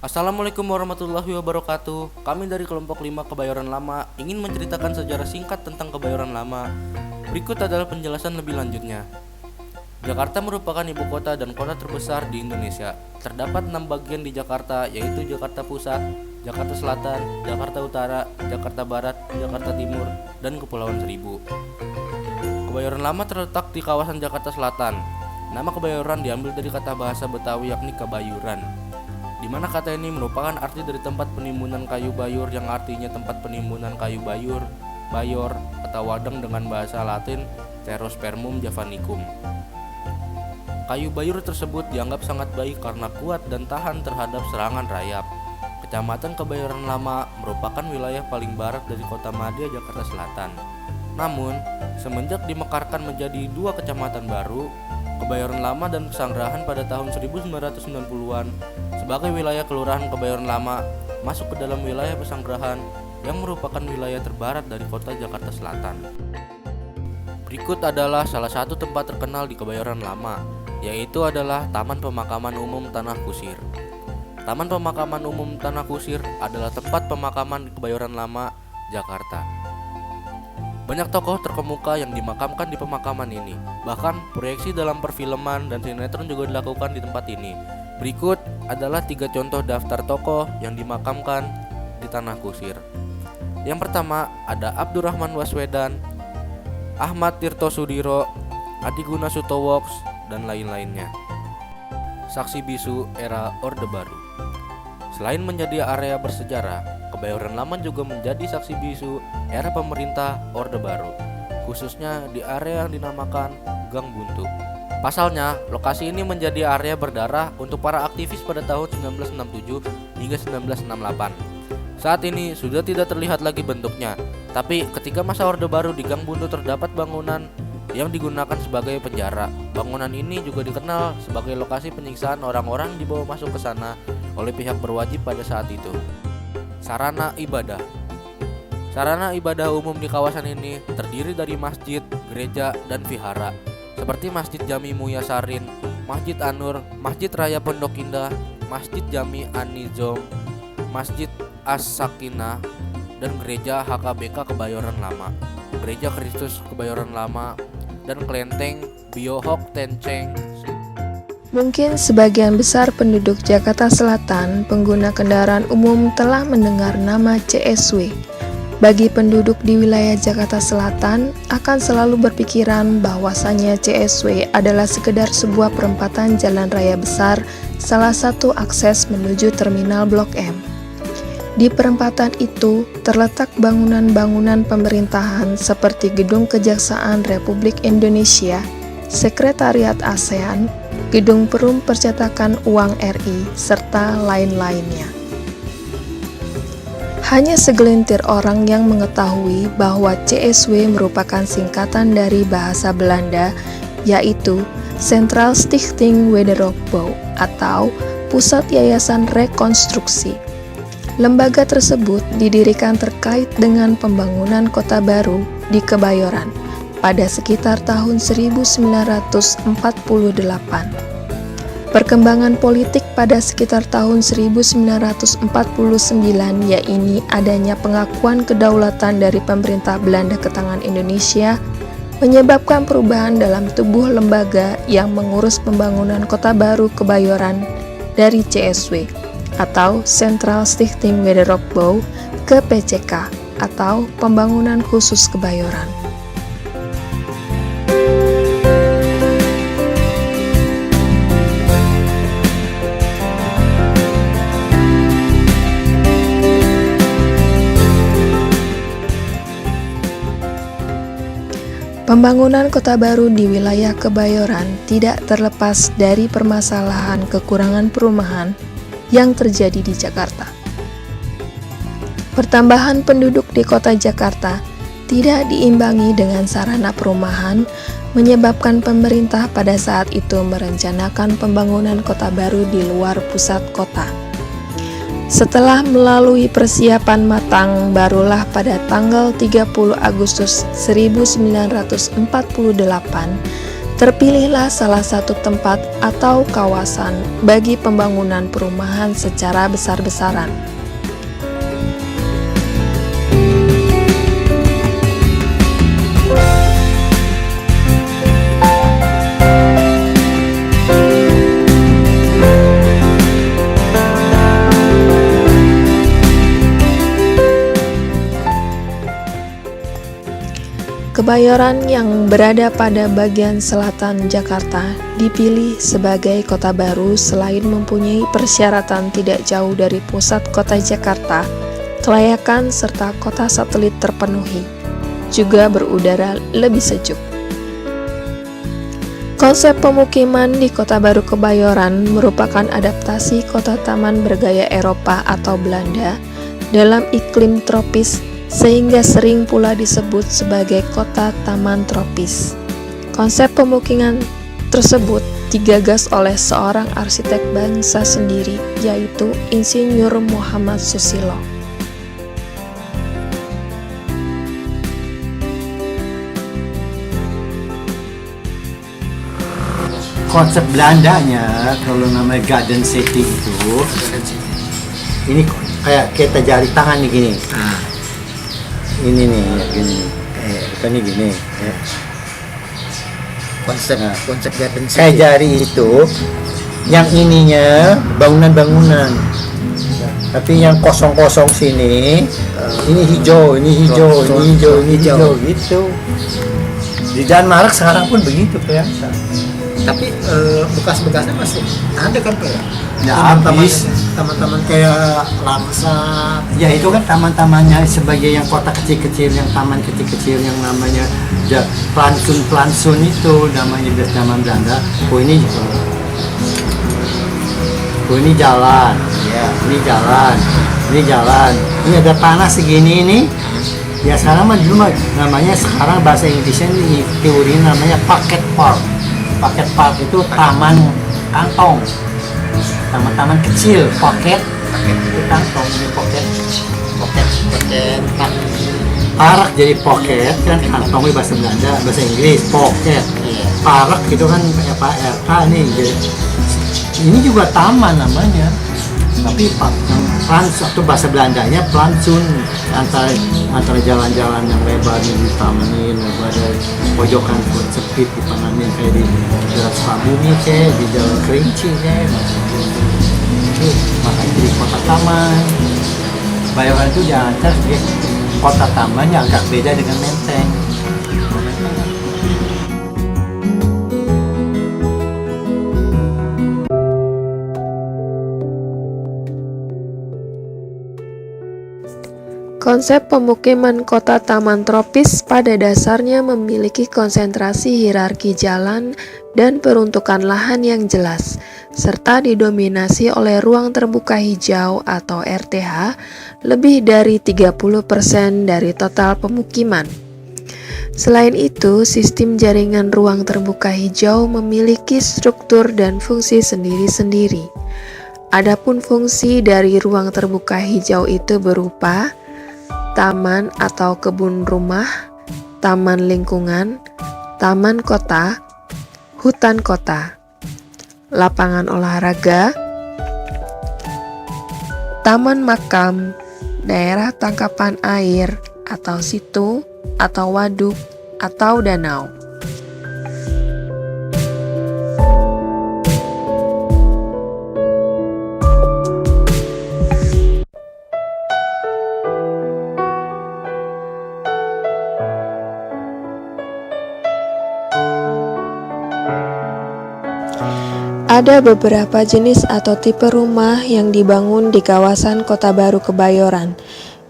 Assalamualaikum warahmatullahi wabarakatuh. Kami dari kelompok 5 Kebayoran Lama ingin menceritakan sejarah singkat tentang Kebayoran Lama. Berikut adalah penjelasan lebih lanjutnya. Jakarta merupakan ibu kota dan kota terbesar di Indonesia. Terdapat 6 bagian di Jakarta, yaitu Jakarta Pusat, Jakarta Selatan, Jakarta Utara, Jakarta Barat, Jakarta Timur, dan Kepulauan Seribu. Kebayoran Lama terletak di kawasan Jakarta Selatan. Nama Kebayoran diambil dari kata bahasa Betawi yakni kebayuran, di mana kata ini merupakan arti dari tempat penimbunan kayu bayur yang artinya tempat penimbunan kayu bayur, bayor, atau wadang dengan bahasa Latin Cerospermum javanicum. Kayu bayur tersebut dianggap sangat baik karena kuat dan tahan terhadap serangan rayap. Kecamatan Kebayoran Lama merupakan wilayah paling barat dari Kota Madia, Jakarta Selatan. Namun, semenjak dimekarkan menjadi 2 kecamatan baru, Kebayoran Lama dan Pesanggerahan pada tahun 1990-an sebagai wilayah Kelurahan Kebayoran Lama masuk ke dalam wilayah Pesanggerahan yang merupakan wilayah terbarat dari kota Jakarta Selatan. Berikut adalah salah satu tempat terkenal di Kebayoran Lama, yaitu adalah Taman Pemakaman Umum Tanah Kusir. Taman Pemakaman Umum Tanah Kusir adalah tempat pemakaman di Kebayoran Lama, Jakarta. Banyak tokoh terkemuka yang dimakamkan di pemakaman ini. Bahkan proyeksi dalam perfilman dan sinetron juga dilakukan di tempat ini. Berikut adalah 3 contoh daftar tokoh yang dimakamkan di Tanah Kusir. Yang pertama ada Abdurrahman Waswedan, Ahmad Tirto Sudiro, Adiguna Sutowoks, dan lain-lainnya. Saksi bisu era Orde Baru. Selain menjadi area bersejarah, Kebayoran Lama juga menjadi saksi bisu era pemerintah Orde Baru, khususnya di area yang dinamakan Gang Buntu. Pasalnya, lokasi ini menjadi area berdarah untuk para aktivis pada tahun 1967 hingga 1968. Saat ini sudah tidak terlihat lagi bentuknya, tapi ketika masa Orde Baru di Gang Buntu terdapat bangunan yang digunakan sebagai penjara. Bangunan ini juga dikenal sebagai lokasi penyiksaan orang-orang yang dibawa masuk ke sana oleh pihak berwajib pada saat itu. Sarana ibadah. Sarana ibadah umum di kawasan ini terdiri dari masjid, gereja, dan vihara, seperti Masjid Jami Muya Sarin, Masjid Anur, Masjid Raya Pondok Indah, Masjid Jami An-Nizam, Masjid As-Sakinah, dan Gereja HKBK Kebayoran Lama, Gereja Kristus Kebayoran Lama, dan Klenteng Biohok Tenceng. Mungkin sebagian besar penduduk Jakarta Selatan, pengguna kendaraan umum telah mendengar nama CSW. Bagi penduduk di wilayah Jakarta Selatan, akan selalu berpikiran bahwasannya CSW adalah sekedar sebuah perempatan jalan raya besar, salah satu akses menuju Terminal Blok M. Di perempatan itu terletak bangunan-bangunan pemerintahan seperti Gedung Kejaksaan Republik Indonesia, Sekretariat ASEAN, Gedung Perum Percetakan Uang RI, serta lain-lainnya. Hanya segelintir orang yang mengetahui bahwa CSW merupakan singkatan dari bahasa Belanda, yaitu Centraal Stichting Wederopbouw atau Pusat Yayasan Rekonstruksi. Lembaga tersebut didirikan terkait dengan pembangunan kota baru di Kebayoran pada sekitar tahun 1948. Perkembangan politik pada sekitar tahun 1949 yaitu adanya pengakuan kedaulatan dari pemerintah Belanda ke tangan Indonesia menyebabkan perubahan dalam tubuh lembaga yang mengurus pembangunan kota baru Kebayoran dari CSW atau Centraal Stichting Wederopbouw ke PCK atau Pembangunan Khusus Kebayoran. Pembangunan kota baru di wilayah Kebayoran tidak terlepas dari permasalahan kekurangan perumahan yang terjadi di Jakarta. Pertambahan penduduk di kota Jakarta tidak diimbangi dengan sarana perumahan, menyebabkan pemerintah pada saat itu merencanakan pembangunan kota baru di luar pusat kota. Setelah melalui persiapan matang, barulah pada tanggal 30 Agustus 1948 Terpilihlah salah satu tempat atau kawasan bagi pembangunan perumahan secara besar-besaran. Kebayoran yang berada pada bagian selatan Jakarta dipilih sebagai kota baru selain mempunyai persyaratan tidak jauh dari pusat kota Jakarta, kelayakan serta kota satelit terpenuhi, juga berudara lebih sejuk. Konsep pemukiman di Kota Baru Kebayoran merupakan adaptasi kota taman bergaya Eropa atau Belanda dalam iklim tropis, sehingga sering pula disebut sebagai kota taman tropis. Konsep pemukiman tersebut digagas oleh seorang arsitek bangsa sendiri, yaitu Insinyur Muhammad Susilo. Konsep Belandanya kalau namanya Garden City itu, ini kayak kita jari tangan nih gini. Ini nih, gini. Bukan ini gini. Ya. Konsep Garden City. Kayak jari itu, yang ininya bangunan-bangunan. Tapi yang kosong-kosong sini, ini hijau, ini hijau, ini hijau, ini hijau, gitu. Di Denmark sekarang pun begitu kelihatan. Tapi bekas-bekasnya masih ada kan Pak? Ya, habis. Taman-taman kayak Laksa. Ya itu kan taman-tamannya sebagai yang kota kecil-kecil, yang taman kecil-kecil yang namanya plansun itu namanya biasa zaman Belanda. Ini jalan, ya, ini jalan. Ini ada tanah segini ini. Ya sekarang mah dulu namanya, sekarang bahasa Inggrisnya ini teori namanya pocket park. Pocket park itu taman kantong. Taman-taman kecil, pocket itu kantong, ini pocket park jadi pocket kan kantong bahasa Belanda, bahasa Inggris pocket. Park itu kan kayak PRK nih, jadi ini juga taman namanya, tapi plans atau bahasa Belandanya plansun, antara jalan-jalan yang lebar nih ditamanin, lebar dari pojokan buat sempit ditamanin kayak di Jalan Sukabumi kayak di Jalan Kerinci kayak itu, makanya jadi kota taman. Bayoran itu jangan sebagai kota taman yang agak beda dengan Menteng. Konsep pemukiman kota taman tropis pada dasarnya memiliki konsentrasi hierarki jalan dan peruntukan lahan yang jelas, serta didominasi oleh ruang terbuka hijau atau RTH lebih dari 30% dari total pemukiman. Selain itu, sistem jaringan ruang terbuka hijau memiliki struktur dan fungsi sendiri-sendiri. Adapun fungsi dari ruang terbuka hijau itu berupa taman atau kebun rumah, taman lingkungan, taman kota, hutan kota, lapangan olahraga, taman makam, daerah tangkapan air atau situ atau waduk atau danau. Ada beberapa jenis atau tipe rumah yang dibangun di kawasan Kota Baru Kebayoran,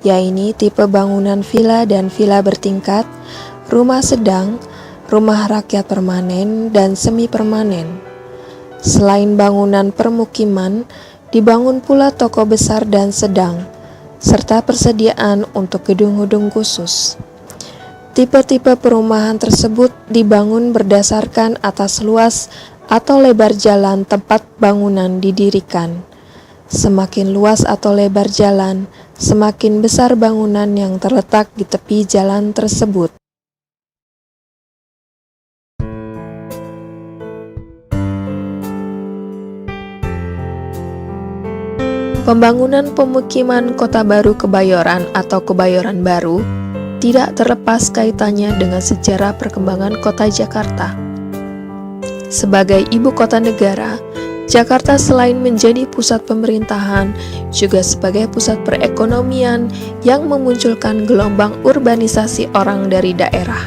yaitu tipe bangunan villa dan villa bertingkat, rumah sedang, rumah rakyat permanen, dan semi permanen. Selain bangunan permukiman, dibangun pula toko besar dan sedang, serta persediaan untuk gedung-gedung khusus. Tipe-tipe perumahan tersebut dibangun berdasarkan atas luas atau lebar jalan tempat bangunan didirikan. Semakin luas atau lebar jalan, semakin besar bangunan yang terletak di tepi jalan tersebut. Pembangunan pemukiman Kota Baru Kebayoran atau Kebayoran Baru tidak terlepas kaitannya dengan sejarah perkembangan kota Jakarta. Sebagai ibu kota negara, Jakarta selain menjadi pusat pemerintahan, juga sebagai pusat perekonomian yang memunculkan gelombang urbanisasi orang dari daerah.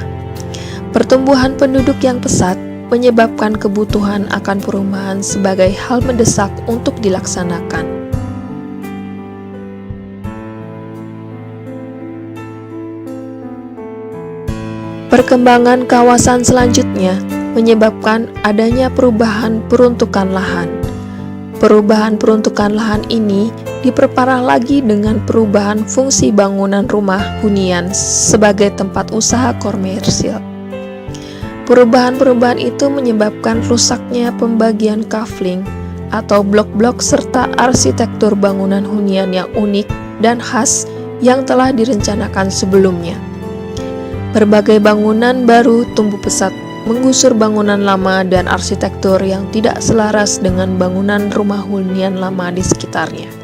Pertumbuhan penduduk yang pesat menyebabkan kebutuhan akan perumahan sebagai hal mendesak untuk dilaksanakan. Perkembangan kawasan selanjutnya menyebabkan adanya perubahan peruntukan lahan. Perubahan peruntukan lahan ini diperparah lagi dengan perubahan fungsi bangunan rumah hunian sebagai tempat usaha komersil. Perubahan-perubahan itu menyebabkan rusaknya pembagian kafling atau blok-blok serta arsitektur bangunan hunian yang unik dan khas yang telah direncanakan sebelumnya. Berbagai bangunan baru tumbuh pesat menggusur bangunan lama dan arsitektur yang tidak selaras dengan bangunan rumah hunian lama di sekitarnya.